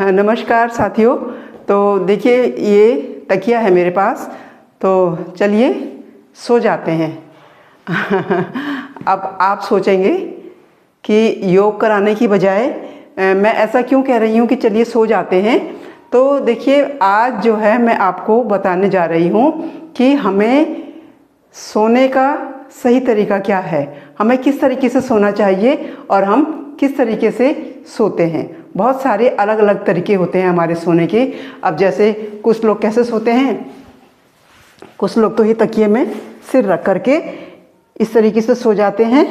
हाँ, नमस्कार साथियों। तो देखिए ये तकिया है मेरे पास, तो चलिए सो जाते हैं। अब आप सोचेंगे कि योग कराने की बजाय मैं ऐसा क्यों कह रही हूँ कि चलिए सो जाते हैं। तो देखिए आज जो है मैं आपको बताने जा रही हूँ कि हमें सोने का सही तरीका क्या है, हमें किस तरीके से सोना चाहिए और हम किस तरीके से सोते हैं। बहुत सारे अलग अलग तरीके होते हैं हमारे सोने के। अब जैसे कुछ लोग कैसे सोते हैं, कुछ लोग तो ही तकिए में सिर रख करके इस तरीके से सो जाते हैं,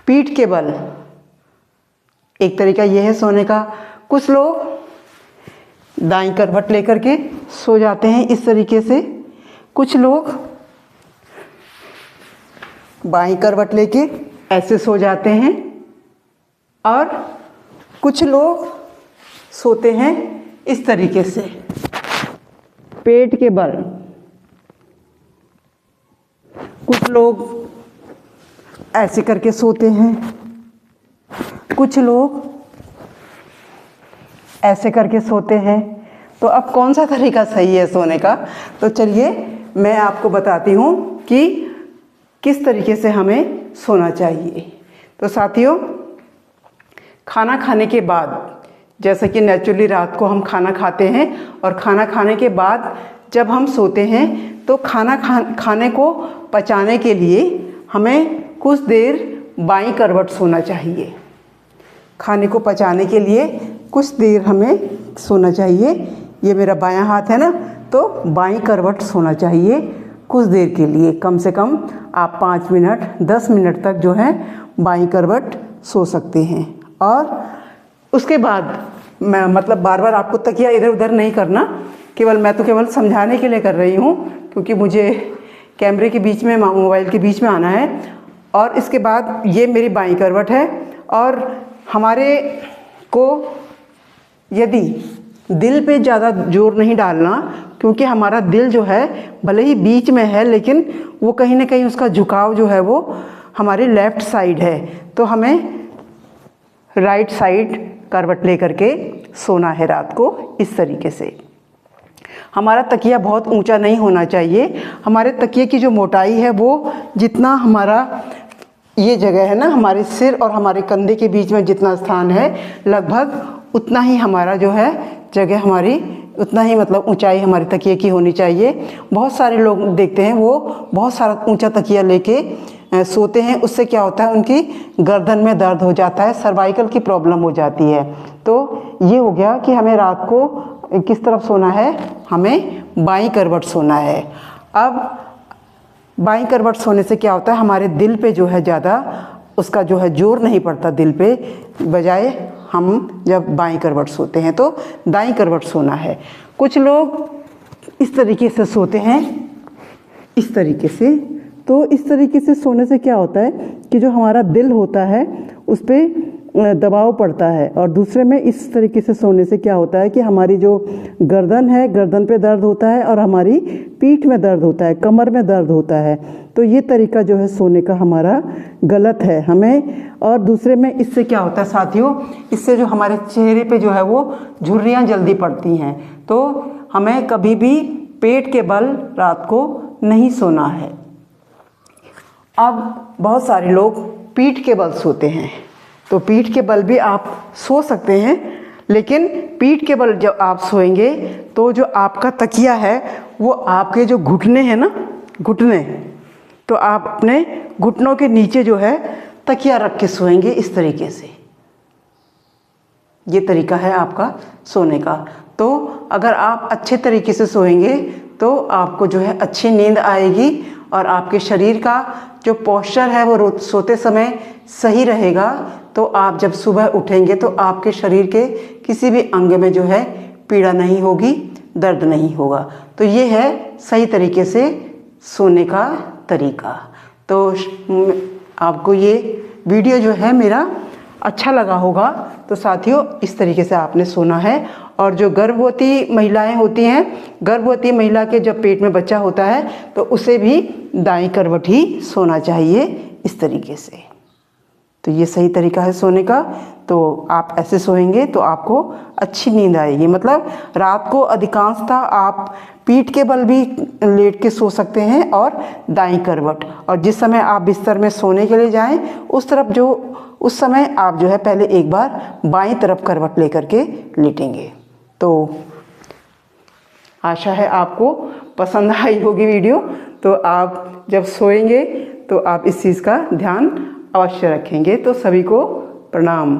पीठ के बल। एक तरीका ये है सोने का। कुछ लोग दाईं करवट लेकर के सो जाते हैं इस तरीके से, कुछ लोग बाईं करवट लेके ऐसे सो जाते हैं और कुछ लोग सोते हैं इस तरीके से, पेट के बल। कुछ लोग ऐसे करके सोते हैं, कुछ लोग ऐसे करके सोते हैं। तो अब कौन सा तरीका सही है सोने का, तो चलिए मैं आपको बताती हूँ कि किस तरीके से हमें सोना चाहिए। तो साथियों, खाना खाने के बाद, जैसे कि नेचुरली रात को हम खाना खाते हैं और खाना खाने के बाद जब हम सोते हैं तो खाने को पचाने के लिए हमें कुछ देर बाईं करवट सोना चाहिए। खाने को पचाने के लिए कुछ देर हमें सोना चाहिए। ये मेरा बायां हाथ है ना, तो बाईं करवट सोना चाहिए कुछ देर के लिए। कम से कम आप 5 मिनट 10 मिनट तक जो है बाईं करवट सो सकते हैं। और उसके बाद मैं मतलब बार बार आपको तकिया इधर उधर नहीं करना, मैं तो केवल समझाने के लिए कर रही हूँ, क्योंकि मुझे कैमरे के बीच में, मोबाइल के बीच में आना है। और इसके बाद ये मेरी बाईं करवट है। और हमारे को यदि दिल पे ज़्यादा जोर नहीं डालना, क्योंकि हमारा दिल जो है भले ही बीच में है लेकिन वो कहीं ना कहीं उसका झुकाव जो है वो हमारी लेफ़्ट साइड है। तो हमें राइट साइड करवट लेकर के सोना है रात को इस तरीके से। हमारा तकिया बहुत ऊंचा नहीं होना चाहिए। हमारे तकिए की जो मोटाई है वो जितना हमारा ये जगह है ना, हमारे सिर और हमारे कंधे के बीच में जितना स्थान है, लगभग उतना ही हमारा जो है जगह, हमारी उतना ही मतलब ऊंचाई हमारे तकिए की होनी चाहिए। बहुत सारे लोग देखते हैं वो बहुत सारा ऊंचा तकिया लेके सोते हैं, उससे क्या होता है उनकी गर्दन में दर्द हो जाता है, सर्वाइकल की प्रॉब्लम हो जाती है। तो ये हो गया कि हमें रात को किस तरफ सोना है, हमें बाईं करवट सोना है। अब बाईं करवट सोने से क्या होता है, हमारे दिल पे जो है ज़्यादा उसका जो है जोर नहीं पड़ता दिल पे, बजाय हम जब बाईं करवट सोते हैं तो दाईं करवट सोना है। कुछ लोग इस तरीके से सोते हैं, इस तरीके से। तो इस तरीके से सोने से क्या होता है कि जो हमारा दिल होता है उस पर दबाव पड़ता है। और दूसरे में इस तरीके से सोने से क्या होता है कि हमारी जो गर्दन है, गर्दन पे दर्द होता है और हमारी पीठ में दर्द होता है, कमर में दर्द होता है। तो ये तरीका जो है सोने का हमारा गलत है हमें। और दूसरे में इससे क्या होता है साथियों, इससे जो हमारे चेहरे पे जो है वो झुर्रियाँ जल्दी पड़ती हैं। तो हमें कभी भी पेट के बल रात को नहीं सोना है। अब बहुत सारे लोग पीठ के बल सोते हैं, तो पीठ के बल भी आप सो सकते हैं, लेकिन पीठ के बल जब आप सोएंगे तो जो आपका तकिया है वो आपके जो घुटने हैं ना, घुटने, तो आप अपने घुटनों के नीचे जो है तकिया रख के सोएंगे इस तरीके से। ये तरीका है आपका सोने का। तो अगर आप अच्छे तरीके से सोएंगे तो आपको जो है अच्छी नींद आएगी और आपके शरीर का जो पोस्चर है वो सोते समय सही रहेगा। तो आप जब सुबह उठेंगे तो आपके शरीर के किसी भी अंग में जो है पीड़ा नहीं होगी, दर्द नहीं होगा। तो ये है सही तरीके से सोने का तरीका। तो आपको ये वीडियो जो है मेरा अच्छा लगा होगा। तो साथियों, इस तरीके से आपने सोना है। और जो गर्भवती महिलाएं होती हैं, गर्भवती महिला के जब पेट में बच्चा होता है तो उसे भी दाईं करवट ही सोना चाहिए इस तरीके से। तो ये सही तरीका है सोने का। तो आप ऐसे सोएंगे तो आपको अच्छी नींद आएगी। मतलब रात को अधिकांशतः आप पीठ के बल भी लेट के सो सकते हैं और दाईं करवट, और जिस समय आप बिस्तर में सोने के लिए जाएं उस समय आप जो है पहले एक बार बाईं तरफ करवट लेकर के लेटेंगे। तो आशा है आपको पसंद आई होगी वीडियो। तो आप जब सोएंगे तो आप इस चीज़ का ध्यान अवश्य रखेंगे। तो सभी को प्रणाम।